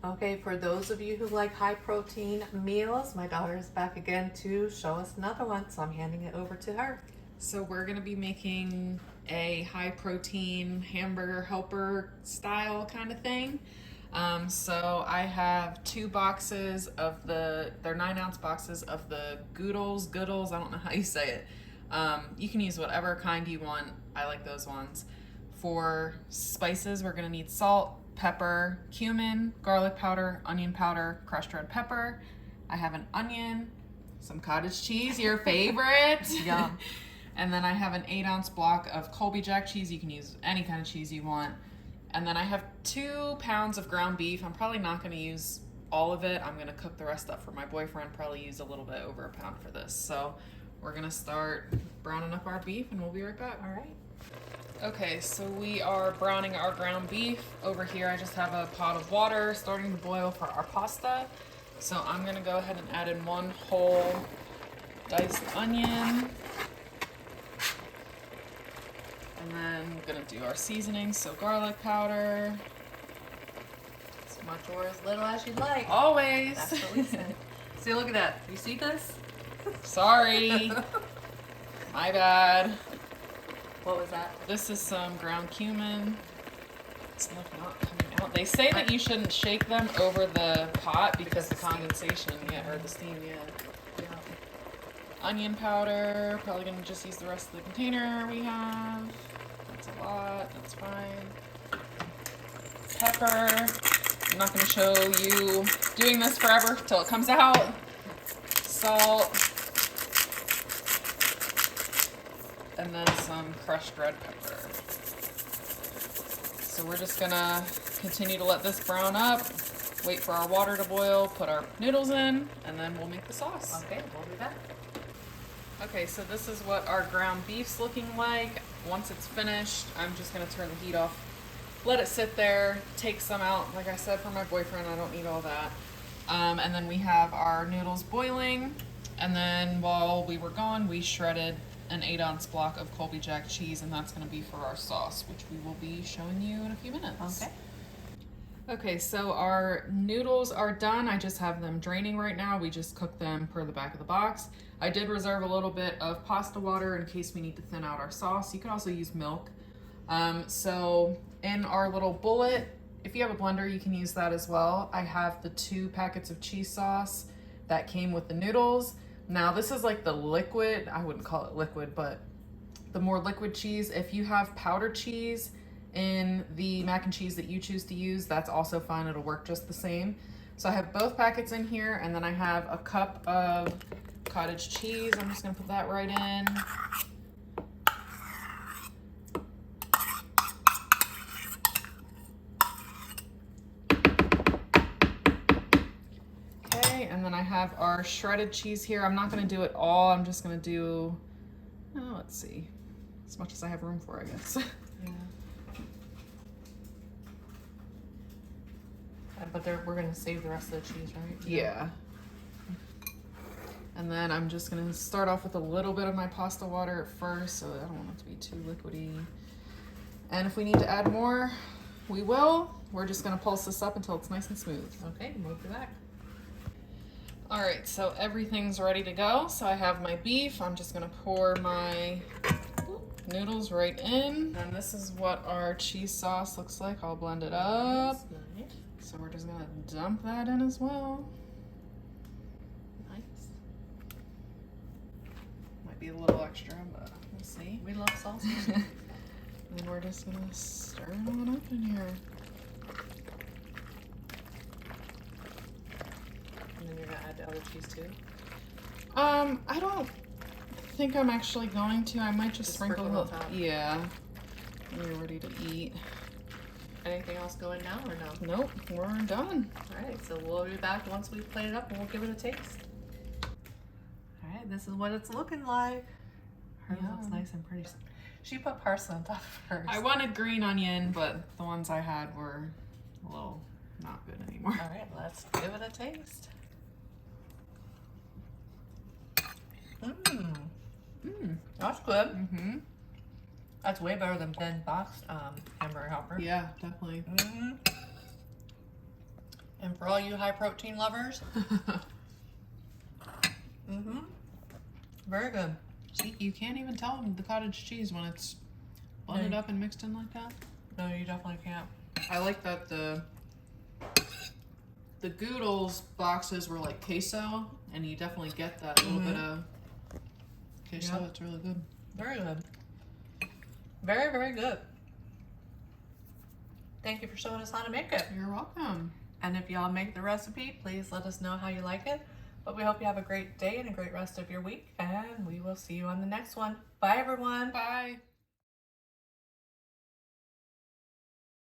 Okay, for those of you who like high protein meals, my daughter is back again to show us another one, so I'm handing it over to her. So we're gonna be making a high protein hamburger helper style kind of thing. So I have 2 boxes of they're 9-ounce boxes of the Goodles, I don't know how you say it. You can use whatever kind you want. I like those ones. For spices, we're gonna need salt, pepper, cumin, garlic powder, onion powder, crushed red pepper. I have an onion, some cottage cheese, your favorite. Yum. And then I have an 8-ounce block of Colby Jack cheese. You can use any kind of cheese you want. And then I have 2 pounds of ground beef. I'm probably not going to use all of it. I'm going to cook the rest up for my boyfriend. Probably use a little bit over a pound for this. So we're going to start browning up our beef and we'll be right back. All right. Okay, so we are browning our ground beef. Over here I just have a pot of water starting to boil for our pasta. So I'm going to go ahead and add in 1 whole diced onion. And then we're gonna do our seasoning, so garlic powder. As much or as little as you'd like. Always. That's what we said. See, look at that. You see this? Sorry. My bad. What was that? This is some ground cumin. It's not coming out. They say that you shouldn't shake them over the pot because the condensation, or the steam, Yeah. Onion powder. Probably gonna just use the rest of the container we have. That's a lot. That's fine. Pepper. I'm not gonna show you doing this forever till it comes out. Salt. And then some crushed red pepper. So we're just gonna continue to let this brown up, wait for our water to boil, put our noodles in, and then we'll make the sauce. Okay, we'll be back. Okay, so this is what our ground beef's looking like. Once it's finished, I'm just gonna turn the heat off, let it sit there, take some out. Like I said, for my boyfriend, I don't need all that. And then we have our noodles boiling. And then while we were gone, we shredded an 8-ounce block of Colby Jack cheese, and that's gonna be for our sauce, which we will be showing you in a few minutes. Okay. Okay, so our noodles are done. I just have them draining right now. We just cook them per the back of the box. I did reserve a little bit of pasta water in case we need to thin out our sauce. You can also use milk. So in our little bullet, if you have a blender, you can use that as well. I have the 2 packets of cheese sauce that came with the noodles. Now this is like the liquid, I wouldn't call it liquid, but the more liquid cheese. If you have powdered cheese in the mac and cheese that you choose to use, that's also fine. It'll work just the same. So I have both packets in here, and then I have a cup of cottage cheese. I'm just gonna put that right in. Okay, and then I have our shredded cheese here. I'm not gonna do it all. I'm just gonna do, let's see, as much as I have room for, I guess. Yeah. But we're gonna save the rest of the cheese, right? Yeah. And then I'm just gonna start off with a little bit of my pasta water at first, so I don't want it to be too liquidy. And if we need to add more, we will. We're just gonna pulse this up until it's nice and smooth. Okay, move it back. All right, so everything's ready to go. So I have my beef. I'm just gonna pour my noodles right in. And this is what our cheese sauce looks like. I'll blend it up. Nice. So we're just gonna dump that in as well. Nice. Might be a little extra, but we'll see. We love sauce. And then we're just gonna stir it on up in here. And then you're gonna add the other cheese too? I don't think I'm actually going to. I might just sprinkle on top. Yeah. When you're ready to eat. Anything else going now or no? Nope, we're done. Alright, so we'll be back once we've plated it up and we'll give it a taste. Alright, this is what it's looking like. Hers looks Yum. nice and pretty. She put parsley on top of hers. I wanted green onion, but the ones I had were a little not good anymore. Alright, let's give it a taste. That's good. Mm-hmm. That's way better than thin boxed hamburger helper. Yeah, definitely. And for all you high protein lovers, very good. See, you can't even tell the cottage cheese when it's blended up and mixed in like that. No, you definitely can't. I like that the Goodles boxes were like queso, and you definitely get that little bit of queso. Yep. It's really good. Very good. Very, very good. Thank you for showing us how to make it. You're welcome. And if y'all make the recipe, please let us know how you like it. But we hope you have a great day and a great rest of your week, and we will see you on the next one. Bye, everyone. Bye.